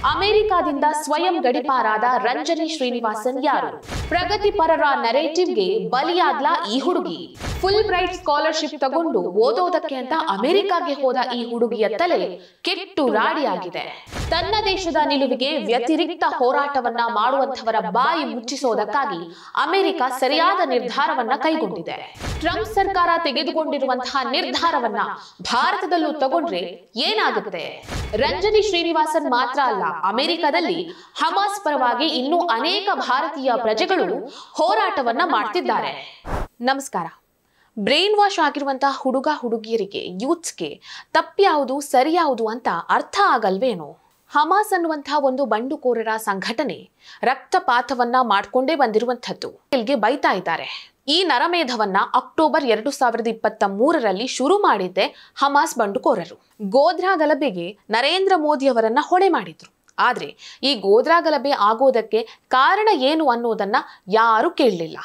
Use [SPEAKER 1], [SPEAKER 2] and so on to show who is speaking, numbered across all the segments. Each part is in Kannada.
[SPEAKER 1] ಅಮೆರಿಕಾದಿಂದ ಸ್ವಯಂ ಗಡಿಪಾರಾದ ರಂಜನಿ ಶ್ರೀನಿವಾಸನ್ ಯಾರು? ಪ್ರಗತಿಪರರ ನರೇಟಿವ್ಗೆ ಬಲಿಯಾದ್ಲಾ ಈ ಹುಡುಗಿ? ಫುಲ್ ಬ್ರೈಟ್ ಸ್ಕಾಲರ್ಶಿಪ್ ತಗೊಂಡು ಓದೋದಕ್ಕೆ ಅಂತ ಅಮೆರಿಕಾಗೆ ಹೋದ ಈ ಹುಡುಗಿಯ ತಲೆ ಕೆಟ್ಟು ರಾಡಿಯಾಗಿದೆ. ತನ್ನ ದೇಶದ ನಿಲುವಿಗೆ ವ್ಯತಿರಿಕ್ತ ಹೋರಾಟವನ್ನ ಮಾಡುವಂತವರ ಬಾಯಿ ಮುಚ್ಚಿಸೋದಕ್ಕಾಗಿ ಅಮೆರಿಕ ಸರಿಯಾದ ನಿರ್ಧಾರವನ್ನ ಕೈಗೊಂಡಿದೆ. ಟ್ರಂಪ್ ಸರ್ಕಾರ ತೆಗೆದುಕೊಂಡಿರುವಂತಹ ನಿರ್ಧಾರವನ್ನ ಭಾರತದಲ್ಲೂ ತಗೊಂಡ್ರೆ ಏನಾಗುತ್ತೆ? ರಂಜನಿ ಶ್ರೀನಿವಾಸನ್ ಮಾತ್ರ ಅಲ್ಲ, ಅಮೆರಿಕದಲ್ಲಿ ಹಮಾಸ್ ಪರವಾಗಿ ಇನ್ನೂ ಅನೇಕ ಭಾರತೀಯ ಪ್ರಜೆಗಳು ಹೋರಾಟವನ್ನ ಮಾಡ್ತಿದ್ದಾರೆ. ನಮಸ್ಕಾರ. ಬ್ರೈನ್ ವಾಶ್ ಆಗಿರುವಂತಹ ಹುಡುಗ ಹುಡುಗಿಯರಿಗೆ, ಯೂತ್ಸ್ಗೆ ತಪ್ಪ್ಯಾವುದು ಸರಿಯಾವುದು ಅಂತ ಅರ್ಥ ಆಗಲ್ವೇನೋ? ಹಮಾಸ್ ಅನ್ನುವಂತಹ ಒಂದು ಬಂಡುಕೋರರ ಸಂಘಟನೆ ರಕ್ತಪಾತವನ್ನ ಮಾಡ್ಕೊಂಡೇ ಬಂದಿರುವಂಥದ್ದು. ಇಲ್ಲಿಗೆ ಬೈತಾ ಇದ್ದಾರೆ. ಈ ನರಮೇಧವನ್ನ ಅಕ್ಟೋಬರ್ 2023ರಲ್ಲಿ ಶುರು ಮಾಡಿದ್ದೆ ಹಮಾಸ್ ಬಂಡುಕೋರರು. ಗೋಧ್ರಾ ಗಲಭೆಗೆ ನರೇಂದ್ರ ಮೋದಿ ಅವರನ್ನ ಹೊಣೆ ಮಾಡಿದ್ರು. ಆದ್ರೆ ಈ ಗೋಧ್ರಾ ಗಲಭೆ ಆಗೋದಕ್ಕೆ ಕಾರಣ ಏನು ಅನ್ನೋದನ್ನ ಯಾರು ಕೇಳಲಿಲ್ಲ.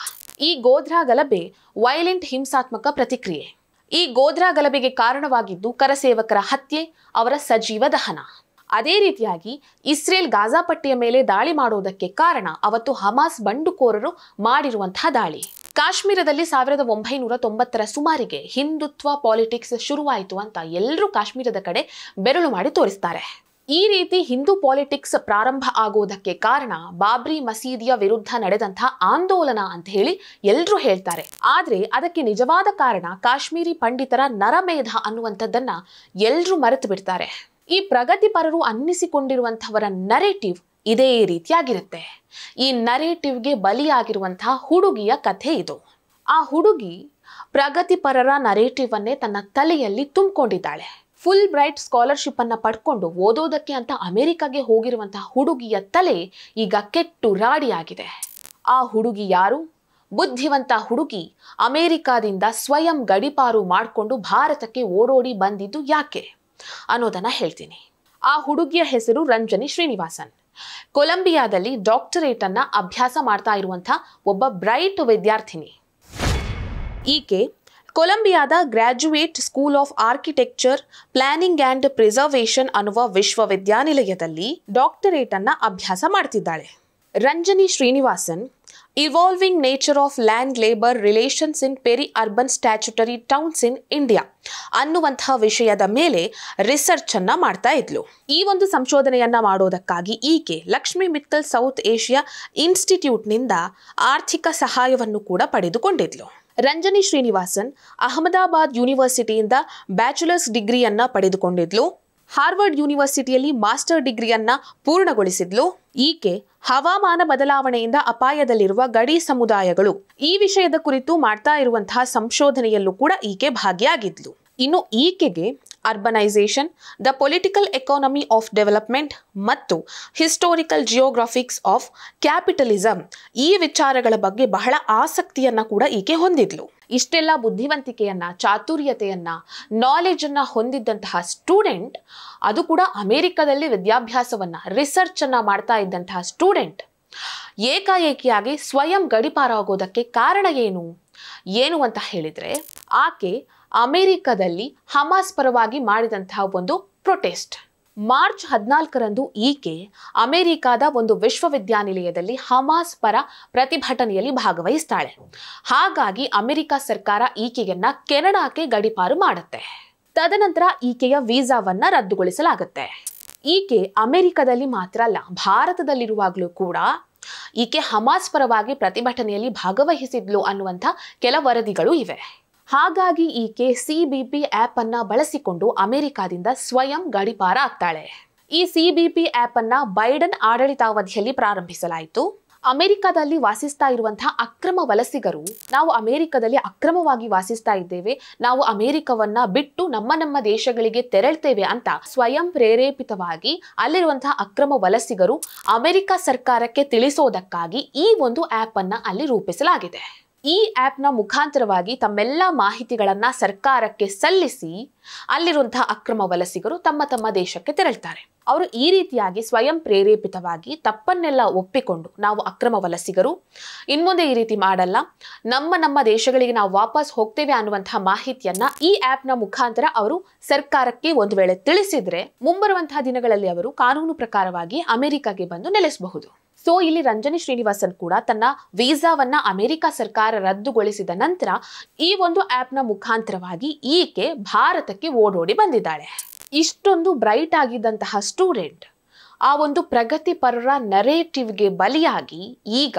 [SPEAKER 1] ಈ ಗೋಧ್ರಾ ಗಲಭೆ ವೈಲೆಂಟ್ ಹಿಂಸಾತ್ಮಕ ಪ್ರತಿಕ್ರಿಯೆ. ಈ ಗೋಧ್ರಾ ಗಲಭೆಗೆ ಕಾರಣವಾಗಿದ್ದು ಕರಸೇವಕರ ಹತ್ಯೆ, ಅವರ ಸಜೀವ ದಹನ. ಅದೇ ರೀತಿಯಾಗಿ ಇಸ್ರೇಲ್ ಗಾಜಾ ಪಟ್ಟಿಯ ಮೇಲೆ ದಾಳಿ ಮಾಡೋದಕ್ಕೆ ಕಾರಣ ಅವತ್ತು ಹಮಾಸ್ ಬಂಡುಕೋರರು ಮಾಡಿರುವಂತಹ ದಾಳಿ. ಕಾಶ್ಮೀರದಲ್ಲಿ 1990ರ ಸುಮಾರಿಗೆ ಹಿಂದುತ್ವ ಪಾಲಿಟಿಕ್ಸ್ ಶುರುವಾಯಿತು ಅಂತ ಎಲ್ಲರೂ ಕಾಶ್ಮೀರದ ಕಡೆ ಬೆರಳು ಮಾಡಿ ತೋರಿಸ್ತಾರೆ. ಈ ರೀತಿ ಹಿಂದೂ ಪಾಲಿಟಿಕ್ಸ್ ಪ್ರಾರಂಭ ಆಗೋದಕ್ಕೆ ಕಾರಣ ಬಾಬ್ರಿ ಮಸೀದಿಯ ವಿರುದ್ಧ ನಡೆದಂತಹ ಆಂದೋಲನ ಅಂತ ಹೇಳಿ ಎಲ್ಲರೂ ಹೇಳ್ತಾರೆ. ಆದ್ರೆ ಅದಕ್ಕೆ ನಿಜವಾದ ಕಾರಣ ಕಾಶ್ಮೀರಿ ಪಂಡಿತರ ನರಮೇಧ ಅನ್ನುವಂಥದ್ದನ್ನ ಎಲ್ಲರೂ ಮರೆತು ಬಿಡ್ತಾರೆ. ಈ ಪ್ರಗತಿಪರರು ಅನ್ನಿಸಿಕೊಂಡಿರುವಂತಹವರ ನರೇಟಿವ್ ಇದೇ ರೀತಿಯಾಗಿರುತ್ತೆ. ಈ ನರೇಟಿವ್ಗೆ ಬಲಿಯಾಗಿರುವಂತಹ ಹುಡುಗಿಯ ಕಥೆ ಇದು. ಆ ಹುಡುಗಿ ಪ್ರಗತಿಪರರ ನರೇಟಿವ್ ಅನ್ನೇ ತನ್ನ ತಲೆಯಲ್ಲಿ ತುಂಬಿಕೊಂಡಿದ್ದಾಳೆ. ಫುಲ್ ಬ್ರೈಟ್ ಸ್ಕಾಲರ್ಶಿಪ್ ಅನ್ನ ಪಡ್ಕೊಂಡು ಓದೋದಕ್ಕೆ ಅಂತ ಅಮೆರಿಕಾಗೆ ಹೋಗಿರುವಂತಹ ಹುಡುಗಿಯ ತಲೆ ಈಗ ಕೆಟ್ಟು ರಾಡಿಯಾಗಿದೆ. ಆ ಹುಡುಗಿ ಯಾರು? ಬುದ್ಧಿವಂತ ಹುಡುಗಿ ಅಮೆರಿಕಾದಿಂದ ಸ್ವಯಂ ಗಡಿಪಾರು ಮಾಡಿಕೊಂಡು ಭಾರತಕ್ಕೆ ಓಡೋಡಿ ಬಂದಿದ್ದು ಯಾಕೆ ಅನ್ನೋದನ್ನ ಹೇಳ್ತೀನಿ. ಆ ಹುಡುಗಿಯ ಹೆಸರು ರಂಜನಿ ಶ್ರೀನಿವಾಸನ್. ಕೊಲಂಬಿಯಾದಲ್ಲಿ ಡಾಕ್ಟರೇಟ್ ಅನ್ನ ಅಭ್ಯಾಸ ಮಾಡ್ತಾ ಇರುವಂತಹ ಒಬ್ಬ ಬ್ರೈಟ್ ವಿದ್ಯಾರ್ಥಿನಿ. ಈಕೆ ಕೊಲಂಬಿಯಾದ graduate school of architecture, planning and preservation ಅನ್ನುವ ವಿಶ್ವವಿದ್ಯಾನಿಲಯದಲ್ಲಿ ಡಾಕ್ಟರೇಟ್ ಅನ್ನ ಅಭ್ಯಾಸ ಮಾಡ್ತಿದ್ದಾಳೆ. Ranjani Srinivasan evolving nature of land labour relations in peri urban statutory towns in India ಅನ್ನುವಂತಹ ವಿಷಯದ ಮೇಲೆ ರಿಸರ್ಚ್ ಅನ್ನ ಮಾಡ್ತಾ ಇದ್ಲು. ಈ ಒಂದು ಸಂಶೋಧನೆಯನ್ನ ಮಾಡೋದಕ್ಕಾಗಿ ಈಕೆ ಲಕ್ಷ್ಮಿ ಮಿತ್ತಲ್ ಸೌತ್ ಏಷ್ಯಾ ಇನ್ಸ್ಟಿಟ್ಯೂಟ್ನಿಂದ ಆರ್ಥಿಕ ಸಹಾಯವನ್ನು ಕೂಡ ಪಡೆದುಕೊಂಡಿದ್ಲು. ರಂಜನಿ ಶ್ರೀನಿವಾಸನ್ ಅಹಮದಾಬಾದ್ ಯೂನಿವರ್ಸಿಟಿಯಿಂದ ಬ್ಯಾಚುಲರ್ಸ್ ಡಿಗ್ರಿಯನ್ನ ಪಡೆದುಕೊಂಡಿದ್ಲು. ಹಾರ್ವರ್ಡ್ ಯೂನಿವರ್ಸಿಟಿಯಲ್ಲಿ ಮಾಸ್ಟರ್ ಡಿಗ್ರಿಯನ್ನ ಪೂರ್ಣಗೊಳಿಸಿದ್ಲು. ಈಕೆ ಹವಾಮಾನ ಬದಲಾವಣೆಯಿಂದ ಅಪಾಯದಲ್ಲಿರುವ ಗಡಿ ಸಮುದಾಯಗಳು ಈ ವಿಷಯದ ಕುರಿತು ಮಾಡ್ತಾ ಇರುವಂತಹ ಸಂಶೋಧನೆಯಲ್ಲೂ ಕೂಡ ಈಕೆ ಭಾಗಿಯಾಗಿದ್ಲು. ಇನ್ನು ಈಕೆಗೆ urbanisation, the political economy of development ಮತ್ತು ಹಿಸ್ಟೋರಿಕಲ್ ಜಿಯೋಗ್ರಾಫಿಕ್ಸ್ ಆಫ್ ಕ್ಯಾಪಿಟಲಿಸಂ ಈ ವಿಚಾರಗಳ ಬಗ್ಗೆ ಬಹಳ ಆಸಕ್ತಿಯನ್ನ ಕೂಡ ಈಕೆ ಹೊಂದಿದ್ಲು. ಇಷ್ಟೆಲ್ಲ ಬುದ್ಧಿವಂತಿಕೆಯನ್ನ, ಚಾತುರ್ಯತೆಯನ್ನ, ನಾಲೆಜ್ ಅನ್ನ ಹೊಂದಿದ್ದಂತಹ ಸ್ಟೂಡೆಂಟ್, ಅದು ಕೂಡ ಅಮೆರಿಕದಲ್ಲಿ ವಿದ್ಯಾಭ್ಯಾಸವನ್ನ, ರಿಸರ್ಚ್ ಅನ್ನ ಮಾಡ್ತಾ ಇದ್ದಂತಹ ಸ್ಟೂಡೆಂಟ್ ಏಕಾಏಕಿಯಾಗಿ ಸ್ವಯಂ ಗಡಿಪಾರಾಗೋದಕ್ಕೆ ಕಾರಣ ಏನು ಅಂತ ಹೇಳಿದ್ರೆ, ಆಕೆ ಅಮೆರಿಕದಲ್ಲಿ ಹಮಾಸ್ ಪರವಾಗಿ ಮಾಡಿದಂತಹ ಒಂದು ಪ್ರೊಟೆಸ್ಟ್. ಮಾರ್ಚ್ 14ರಂದು ಈಕೆ ಅಮೆರಿಕಾದ ಒಂದು ವಿಶ್ವವಿದ್ಯಾನಿಲಯದಲ್ಲಿ ಹಮಾಸ್ ಪರ ಪ್ರತಿಭಟನೆಯಲ್ಲಿ ಭಾಗವಹಿಸ್ತಾಳೆ. ಹಾಗಾಗಿ ಅಮೆರಿಕ ಸರ್ಕಾರ ಈಕೆಯನ್ನ ಕೆನಡಾಕ್ಕೆ ಗಡಿಪಾರು ಮಾಡುತ್ತೆ. ತದನಂತರ ಈಕೆಯ ವೀಸಾವನ್ನ ರದ್ದುಗೊಳಿಸಲಾಗುತ್ತೆ. ಈಕೆ ಅಮೆರಿಕದಲ್ಲಿ ಮಾತ್ರ ಅಲ್ಲ, ಭಾರತದಲ್ಲಿರುವಾಗಲೂ ಕೂಡ ಈಕೆ ಹಮಾಸ್ ಪರವಾಗಿ ಪ್ರತಿಭಟನೆಯಲ್ಲಿ ಭಾಗವಹಿಸಿದ್ಲು ಅನ್ನುವಂಥ ಕೆಲ ವರದಿಗಳು ಇವೆ. ಹಾಗಾಗಿ ಈಕೆ CBP ಆ್ಯಪ್ ಅನ್ನ ಬಳಸಿಕೊಂಡು ಅಮೆರಿಕಾದಿಂದ ಸ್ವಯಂ ಗಡಿಪಾರ ಆಗ್ತಾಳೆ. ಈ CBP ಆ್ಯಪ್ ಅನ್ನ ಬೈಡನ್ ಆಡಳಿತಾವಧಿಯಲ್ಲಿ ಪ್ರಾರಂಭಿಸಲಾಯಿತು. ಅಮೆರಿಕದಲ್ಲಿ ವಾಸಿಸ್ತಾ ಇರುವಂತಹ ಅಕ್ರಮ ವಲಸಿಗರು, ನಾವು ಅಮೆರಿಕದಲ್ಲಿ ಅಕ್ರಮವಾಗಿ ವಾಸಿಸ್ತಾ ಇದ್ದೇವೆ, ನಾವು ಅಮೆರಿಕವನ್ನ ಬಿಟ್ಟು ನಮ್ಮ ದೇಶಗಳಿಗೆ ತೆರಳ್ತೇವೆ ಅಂತ ಸ್ವಯಂ ಪ್ರೇರೇಪಿತವಾಗಿ ಅಲ್ಲಿರುವಂತಹ ಅಕ್ರಮ ವಲಸಿಗರು ಅಮೆರಿಕ ಸರ್ಕಾರಕ್ಕೆ ತಿಳಿಸೋದಕ್ಕಾಗಿ ಈ ಒಂದು ಆ್ಯಪ್ ಅನ್ನ ಅಲ್ಲಿ ರೂಪಿಸಲಾಗಿದೆ. ಈ ಆ್ಯಪ್ನ ಮುಖಾಂತರವಾಗಿ ತಮ್ಮೆಲ್ಲ ಮಾಹಿತಿಗಳನ್ನು ಸರ್ಕಾರಕ್ಕೆ ಸಲ್ಲಿಸಿ ಅಲ್ಲಿರುವಂತಹ ಅಕ್ರಮ ವಲಸಿಗರು ತಮ್ಮ ತಮ್ಮ ದೇಶಕ್ಕೆ ತೆರಳ್ತಾರೆ. ಅವರು ಈ ರೀತಿಯಾಗಿ ಸ್ವಯಂ ಪ್ರೇರೇಪಿತವಾಗಿ ತಪ್ಪನ್ನೆಲ್ಲ ಒಪ್ಪಿಕೊಂಡು ನಾವು ಅಕ್ರಮ ವಲಸಿಗರು, ಇನ್ಮುಂದೆ ಈ ರೀತಿ ಮಾಡಲ್ಲ, ನಮ್ಮ ದೇಶಗಳಿಗೆ ನಾವು ವಾಪಸ್ ಹೋಗ್ತೇವೆ ಅನ್ನುವಂತಹ ಮಾಹಿತಿಯನ್ನ ಈ ಆ್ಯಪ್ನ ಮುಖಾಂತರ ಅವರು ಸರ್ಕಾರಕ್ಕೆ ಒಂದು ವೇಳೆ ತಿಳಿಸಿದ್ರೆ ಮುಂಬರುವಂತಹ ದಿನಗಳಲ್ಲಿ ಅವರು ಕಾನೂನು ಪ್ರಕಾರವಾಗಿ ಅಮೆರಿಕಾಗೆ ಬಂದು ನೆಲೆಸಬಹುದು. ಸೊ ಇಲ್ಲಿ ರಂಜನಿ ಶ್ರೀನಿವಾಸನ್ ಕೂಡ ತನ್ನ ವೀಸಾವನ್ನ ಅಮೆರಿಕ ಸರ್ಕಾರ ರದ್ದುಗೊಳಿಸಿದ ನಂತರ ಈ ಒಂದು ಆ್ಯಪ್ನ ಮುಖಾಂತರವಾಗಿ ಈಕೆ ಭಾರತಕ್ಕೆ ಓಡೋಡಿ ಬಂದಿದ್ದಾಳೆ. ಇಷ್ಟೊಂದು ಬ್ರೈಟ್ ಆಗಿದ್ದಂತಹ ಸ್ಟೂಡೆಂಟ್ ಆ ಒಂದು ಪ್ರಗತಿಪರರ ನರೇಟಿವ್ಗೆ ಬಲಿಯಾಗಿ ಈಗ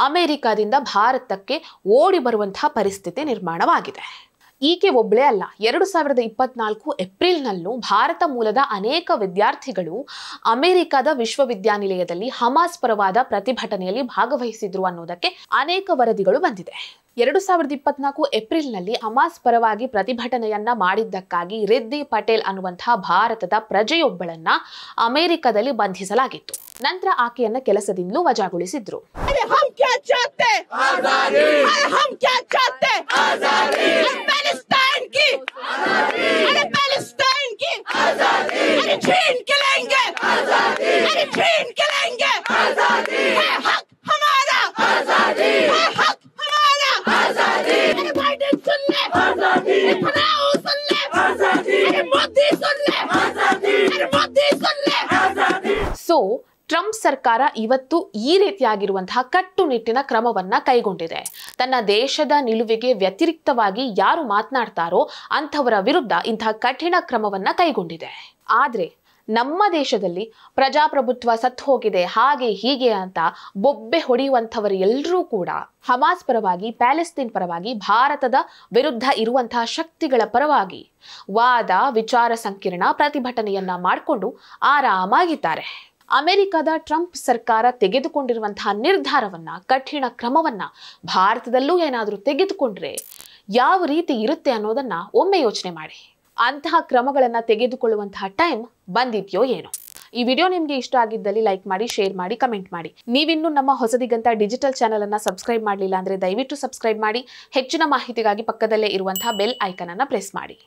[SPEAKER 1] ಅಮೆರಿಕದಿಂದ ಭಾರತಕ್ಕೆ ಓಡಿ ಬರುವಂತಹ ಪರಿಸ್ಥಿತಿ ನಿರ್ಮಾಣವಾಗಿದೆ. ಈಕೆ ಒಬ್ಬಳೇ ಅಲ್ಲ, 2024 ಏಪ್ರಿಲ್ನಲ್ಲೂ ಭಾರತ ಮೂಲದ ಅನೇಕ ವಿದ್ಯಾರ್ಥಿಗಳು ಅಮೆರಿಕದ ವಿಶ್ವವಿದ್ಯಾನಿಲಯದಲ್ಲಿ ಹಮಾಸ್ ಪರವಾದ ಪ್ರತಿಭಟನೆಯಲ್ಲಿ ಭಾಗವಹಿಸಿದ್ರು ಅನ್ನೋದಕ್ಕೆ ಅನೇಕ ವರದಿಗಳು ಬಂದಿದೆ. 2024 ಏಪ್ರಿಲ್ನಲ್ಲಿ ಹಮಾಸ್ ಪರವಾಗಿ ಪ್ರತಿಭಟನೆಯನ್ನ ಮಾಡಿದ್ದಕ್ಕಾಗಿ ರಿದ್ದಿ ಪಟೇಲ್ ಅನ್ನುವಂತಹ ಭಾರತದ ಪ್ರಜೆಯೊಬ್ಬಳನ್ನ ಅಮೆರಿಕದಲ್ಲಿ ಬಂಧಿಸಲಾಗಿತ್ತು. ನಂತರ ಆಕೆಯನ್ನ ಕೆಲಸದಿಂದಲೂ ವಜಾಗೊಳಿಸಿದ್ರು. ಸೊ ಟ್ರಂಪ್ ಸರ್ಕಾರ ಇವತ್ತು ಈ ರೀತಿಯಾಗಿರುವಂತಹ ಕಟ್ಟುನಿಟ್ಟಿನ ಕ್ರಮವನ್ನ ಕೈಗೊಂಡಿದೆ. ತನ್ನ ದೇಶದ ನಿಲುವಿಗೆ ವ್ಯತಿರಿಕ್ತವಾಗಿ ಯಾರು ಮಾತನಾಡ್ತಾರೋ ಅಂಥವರ ವಿರುದ್ಧ ಇಂತಹ ಕಠಿಣ ಕ್ರಮವನ್ನ ಕೈಗೊಂಡಿದೆ. ಆದ್ರೆ ನಮ್ಮ ದೇಶದಲ್ಲಿ ಪ್ರಜಾಪ್ರಭುತ್ವ ಸತ್ತು ಹೋಗಿದೆ, ಹಾಗೆ ಹೀಗೆ ಅಂತ ಬೊಬ್ಬೆ ಹೊಡೆಯುವಂಥವರು ಎಲ್ಲರೂ ಕೂಡ ಹಮಾಸ್ ಪರವಾಗಿ, ಪ್ಯಾಲೆಸ್ತೀನ್ ಪರವಾಗಿ, ಭಾರತದ ವಿರುದ್ಧ ಇರುವಂತಹ ಶಕ್ತಿಗಳ ಪರವಾಗಿ ವಾದ ವಿಚಾರ ಸಂಕಿರಣ ಪ್ರತಿಭಟನೆಯನ್ನ ಮಾಡಿಕೊಂಡು ಆರಾಮಾಗಿದ್ದಾರೆ. ಅಮೆರಿಕದ ಟ್ರಂಪ್ ಸರ್ಕಾರ ತೆಗೆದುಕೊಂಡಿರುವಂತಹ ನಿರ್ಧಾರವನ್ನ, ಕಠಿಣ ಕ್ರಮವನ್ನ ಭಾರತದಲ್ಲೂ ಏನಾದರೂ ತೆಗೆದುಕೊಂಡ್ರೆ ಯಾವ ರೀತಿ ಇರುತ್ತೆ ಅನ್ನೋದನ್ನ ಒಮ್ಮೆ ಯೋಚನೆ ಮಾಡಿ. ಅಂತಹ ಕ್ರಮಗಳನ್ನ ತೆಗೆದುಕೊಳ್ಳುವಂತಹ ಟೈಮ್ ಬಂದಿದೆಯೋ ಏನೋ. ಈ ವಿಡಿಯೋ ನಿಮಗೆ ಇಷ್ಟ ಆಗಿದ್ದಲ್ಲಿ ಲೈಕ್ ಮಾಡಿ, ಶೇರ್ ಮಾಡಿ, ಕಮೆಂಟ್ ಮಾಡಿ. ನೀವಿನ್ನೂ ನಮ್ಮ ಹೊಸದಿಗಂತ ಡಿಜಿಟಲ್ ಚಾನೆಲ್ ಅನ್ನ ಸಬ್ಸ್ಕ್ರೈಬ್ ಮಾಡಲಿಲ್ಲ ಅಂದ್ರೆ ದಯವಿಟ್ಟು ಸಬ್ಸ್ಕ್ರೈಬ್ ಮಾಡಿ. ಹೆಚ್ಚಿನ ಮಾಹಿತಿಗಾಗಿ ಪಕ್ಕದಲ್ಲೇ ಇರುವಂತಹ ಬೆಲ್ ಐಕನ್ ಅನ್ನ ಪ್ರೆಸ್ ಮಾಡಿ.